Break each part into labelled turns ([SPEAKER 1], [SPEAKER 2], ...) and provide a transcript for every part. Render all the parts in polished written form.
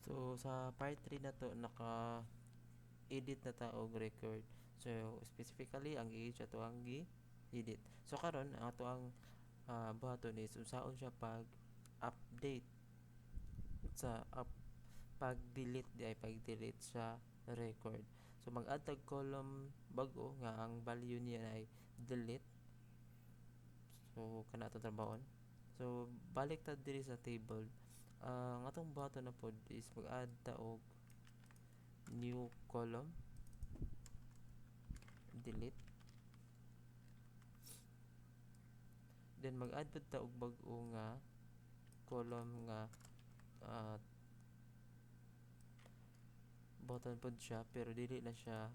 [SPEAKER 1] So sa part 3 na to naka-edit na ta og record. So specifically ang age ato ang gi-edit. So karon ang ato ang buhaton is unsaon siya pag update sa pag-delete di ay pag-delete sa record. So mag-add tag column bag-o nga ang value niya ay delete. So kana ato trabahon. So balik ta diri sa table. Ang atong buhaton na pod is mag-add ta og new column, delete. Then mag-add pod ta og bag-o nga column nga uh, button pod siya pero dili na siya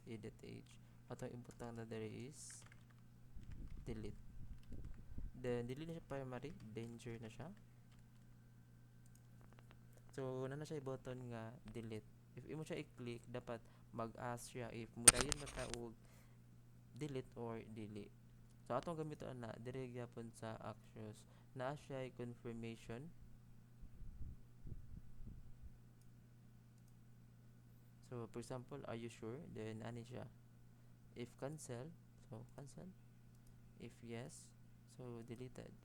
[SPEAKER 1] edit age. Atong ibutang na diri is delete. Then dili na siya primary, danger na siya. So na siya button nga delete. If imo siya i-click dapat mag-ask siya if mudayon ba ta og delete or dili. So atong gamiton na diri gyapon sa actions naa siya confirmation. So for example, are you sure? Then ani siya. If cancel, so cancel. If yes, so deleted.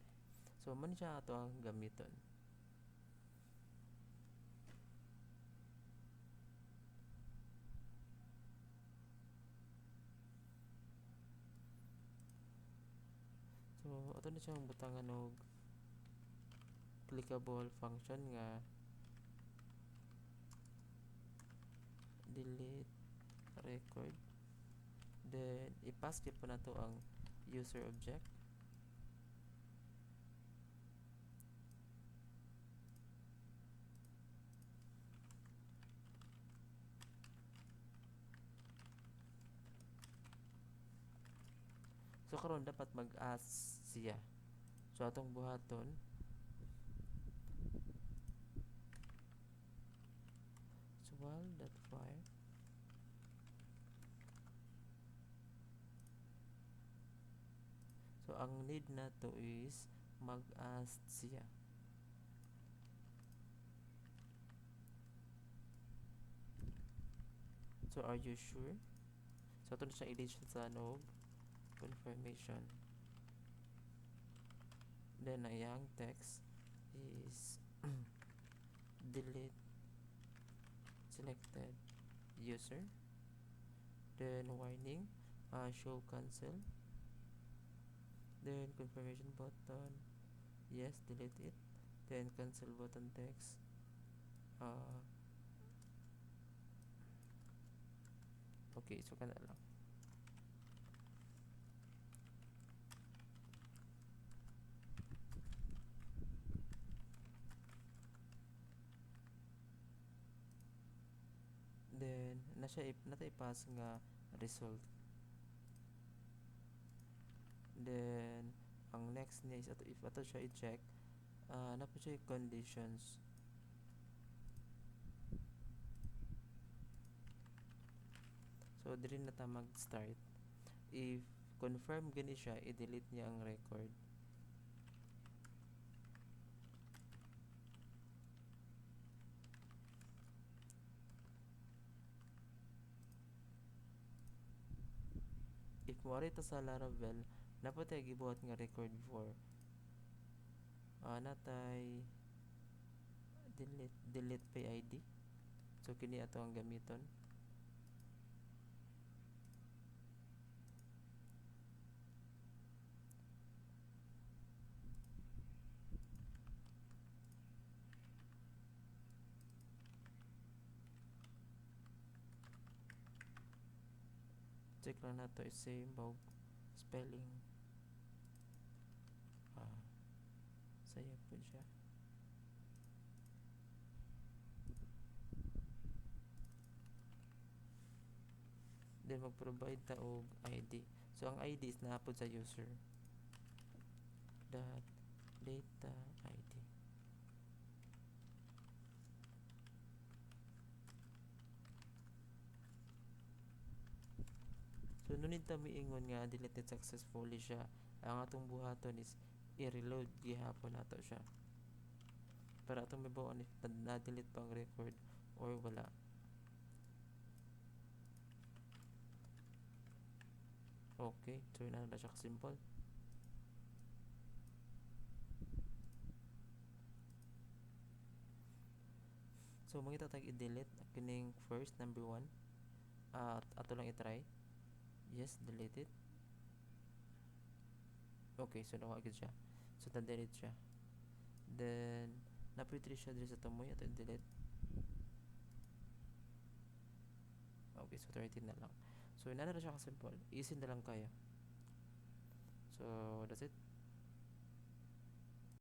[SPEAKER 1] So man siya ato ang gamiton. So ato na siyang butangan og clickable function nga delete record. Then i-pass gyud po nato ang user object. So karon dapat mag-ask siya. So atong buhaton swal.fire. So ang need nato is mag-ask siya. So are you sure? So ato na siya i-delete sa nog confirmation. Then ang iyang text is delete selected user. Then warning, show cancel. Then confirmation button, yes, delete it. Then cancel button text. Okay, so kana lang. Then nata i-pass nga result. Then ang next niya is if ato siya i-check, na po siya conditions. So diri na ta mag-start. If confirm gani siya, i-delete niya ang record. If moari ta sa Laravel, dapat tayo gibuhat nga record before. Natay delete pay ID. So kini ato ang gamiton. Check lang nato is same bawg spelling. Saya po siya. Then mag-provide ta og ID. So ang ID is naapod sa user. Dot data ID. So nunit ta miingon nga deleted successfully siya. Ang atong buhaton is i-reload gihapon nato siya. para atong mabuon if na-delete pa ang record or wala. Okay, so na siya ka-simple. So mangita tag i-delete kining first number 1. Ato lang i-try. Yes, delete it. Okay, so nawa gid siya. So ta-delete siya. Then na-pretty siya diri sa tumoy ato i-delete. Okay, so 13 na lang. So inana na siya ka-simple. Easy na lang kayo. So that's it.